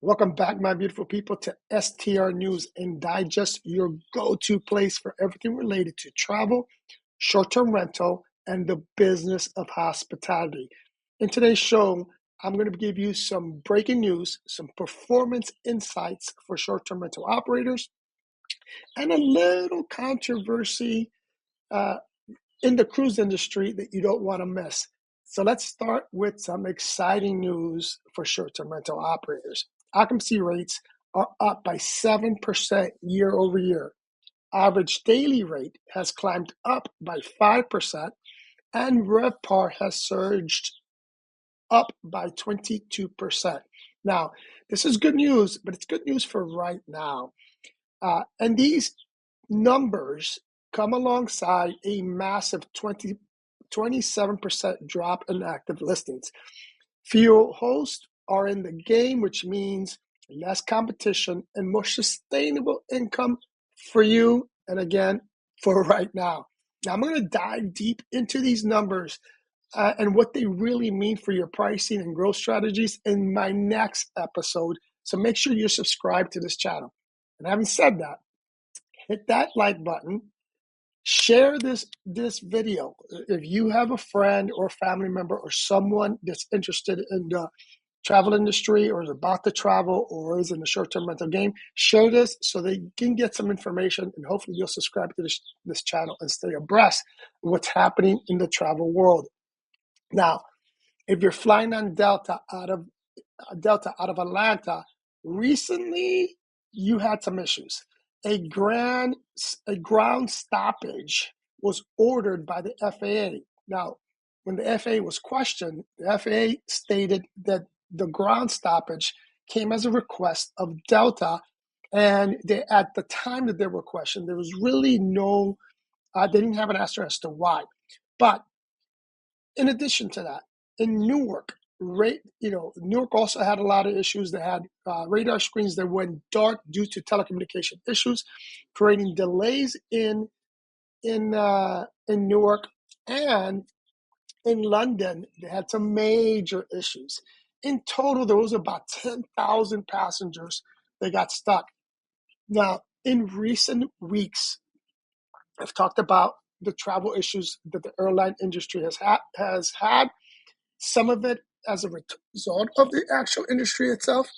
Welcome back, my beautiful people, to STR News and Digest, your go-to place for everything related to travel, short-term rental, and the business of hospitality. In today's show, I'm going to give you some breaking news, some performance insights for short-term rental operators, and a little controversy in the cruise industry that you don't want to miss. So let's start with some exciting news for short-term rental operators. Occupancy rates are up by 7% year over year. Average daily rate has climbed up by 5%, and RevPAR has surged up by 22%. Now, this is good news, but it's good news for right now. And these numbers come alongside a massive 27% drop in active listings. Fewer hosts are in the game, which means less competition and more sustainable income for you, and again, for right now. Now, I'm going to dive deep into these numbers and what they really mean for your pricing and growth strategies in my next episode. So make sure you're subscribed to this channel. And having said that, hit that like button. Share this video. If you have a friend or family member or someone that's interested in the travel industry or is about to travel or is in the short-term rental game, share this so they can get some information, and hopefully you'll subscribe to this channel and stay abreast of what's happening in the travel world. Now, if you're flying on Delta out of Atlanta, recently you had some issues. A ground stoppage was ordered by the FAA. Now, when the FAA was questioned, the FAA stated that the ground stoppage came as a request of Delta, and at the time that they were questioned, there was really no, they didn't have an answer as to why. But in addition to that, in Newark, Newark also had a lot of issues. They had radar screens that went dark due to telecommunication issues, creating delays in Newark, and in London. They had some major issues. In total, there was about 10,000 passengers that got stuck. Now, in recent weeks, I've talked about the travel issues that the airline industry has had. Some of it as a result of the actual industry itself,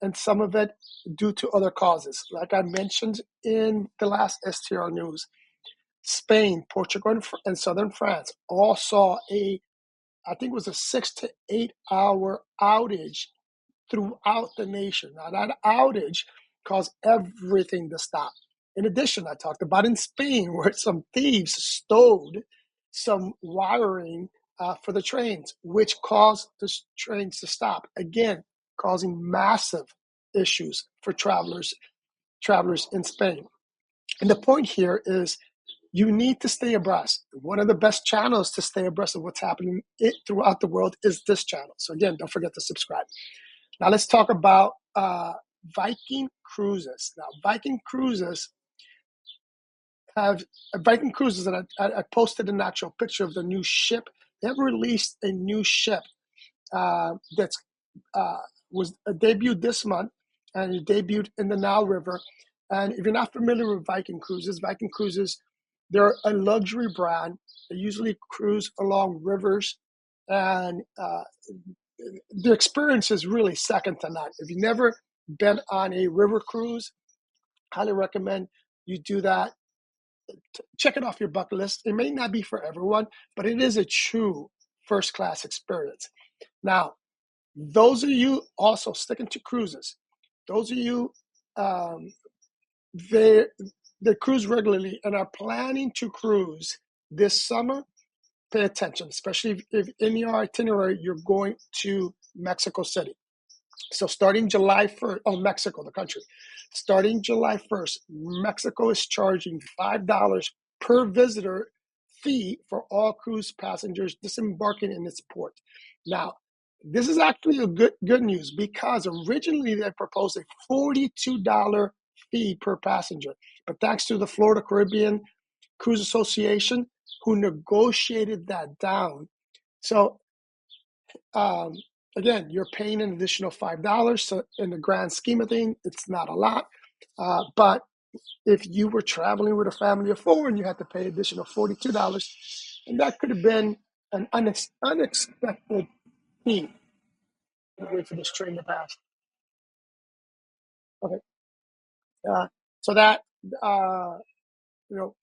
and some of it due to other causes. Like I mentioned in the last STR news, Spain, Portugal, and southern France all saw I think it was a 6 to 8 hour outage throughout the nation. Now, that outage caused everything to stop. In addition, I talked about in Spain where some thieves stole some wiring for the trains, which caused the trains to stop, again, causing massive issues for travelers in Spain. And the point here is you need to stay abreast. One of the best channels to stay abreast of what's happening throughout the world is this channel. So again, don't forget to subscribe. Now let's talk about Viking cruises. Now, Viking cruises, and I posted an actual picture of the new ship. They have released a new ship that's was debuted this month, and it debuted in the Nile River. And if you're not familiar with Viking cruises, they're a luxury brand. They usually cruise along rivers, and the experience is really second to none. If you've never been on a river cruise, highly recommend you do that. Check it off your bucket list. It may not be for everyone, but it is a true first-class experience. Now, those of you also sticking to cruises, those of you they cruise regularly and are planning to cruise this summer, pay attention, especially if in your itinerary you're going to Mexico City. So starting July 1st, Mexico, the country, starting July 1st, Mexico is charging $5 per visitor fee for all cruise passengers disembarking in its port. Now, this is actually a good news, because originally they proposed a $42 fee per passenger. But thanks to the Florida Caribbean Cruise Association, who negotiated that down. So again, you're paying an additional $5. So in the grand scheme of things, it's not a lot. But if you were traveling with a family of four and you had to pay additional $42, and that could have been an unexpected fee. Wait for this train to pass. Okay. So that, you know,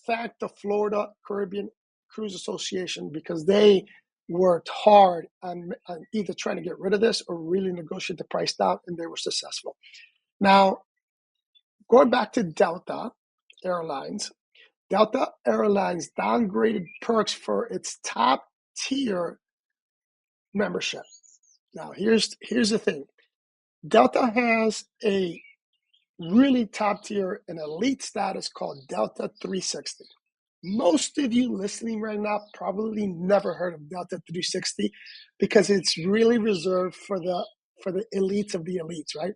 thank the Florida Caribbean Cruise Association because they worked hard on either trying to get rid of this or really negotiate the price down, and they were successful. Now, going back to Delta Airlines, Delta Airlines downgraded perks for its top tier membership. Now, here's the thing. Delta has a really top tier and elite status called Delta 360. Most of you listening right now probably never heard of Delta 360 because it's really reserved for the elites of the elites, right?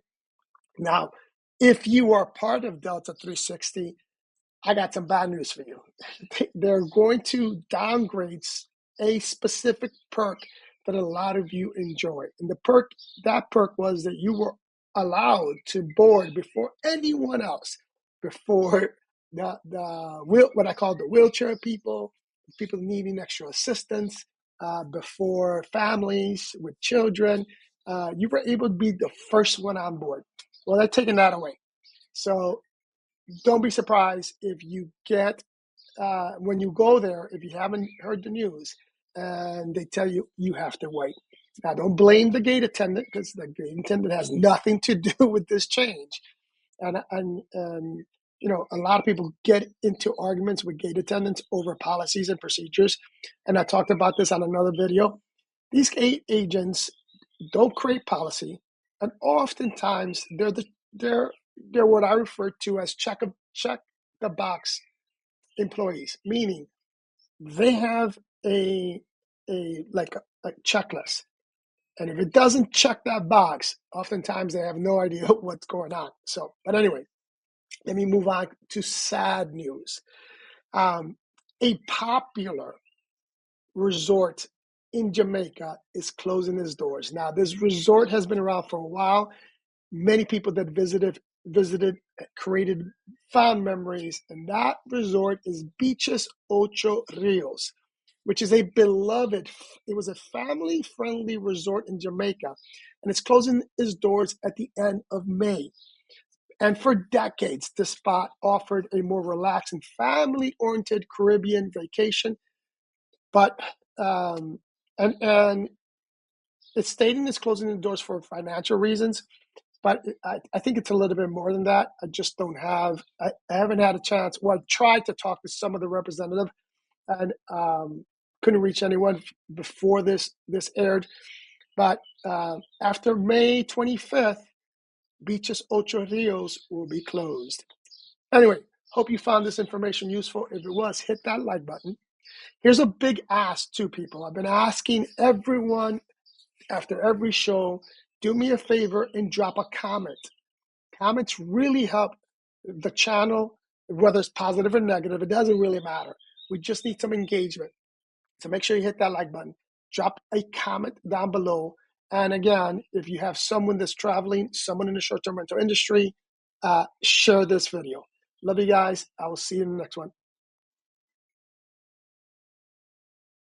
Now, if you are part of Delta 360, I got some bad news for you. They're going to downgrade a specific perk that a lot of you enjoy. And that perk was that you were allowed to board before anyone else, before what I call the wheelchair people needing extra assistance, before families with children. You were able to be the first one on board. Well, they're taking that away. So don't be surprised if you get, when you go there, if you haven't heard the news and they tell you you have to wait. Now, don't blame the gate attendant because the gate attendant has nothing to do with this change. And you know, a lot of people get into arguments with gate attendants over policies and procedures. And I talked about this on another video. These gate agents don't create policy, and oftentimes they're what I refer to as check the box employees, meaning they have a checklist, and if it doesn't check that box, oftentimes they have no idea what's going on. So, but anyway, let me move on to sad news. A popular resort in Jamaica is closing its doors. Now, this resort has been around for a while. Many people that visited, created fond memories, and that resort is Beaches Ocho Rios, which is a beloved, it was a family-friendly resort in Jamaica, and it's closing its doors at the end of May. And for decades, the spot offered a more relaxed and family-oriented Caribbean vacation, but and it's stating it's closing the doors for financial reasons, but I think it's a little bit more than that. I just don't have, I haven't had a chance. Well, I tried to talk to some of the representative and couldn't reach anyone before this aired. But after May 25th, Beaches Ocho Rios will be closed. Anyway, hope you found this information useful. If it was, hit that like button. Here's a big ask to people. I've been asking everyone after every show, do me a favor and drop a comment. Comments really help the channel, whether it's positive or negative. It doesn't really matter. We just need some engagement. So make sure you hit that like button. Drop a comment down below. And again, if you have someone that's traveling, someone in the short-term rental industry, share this video. Love you guys. I will see you in the next one.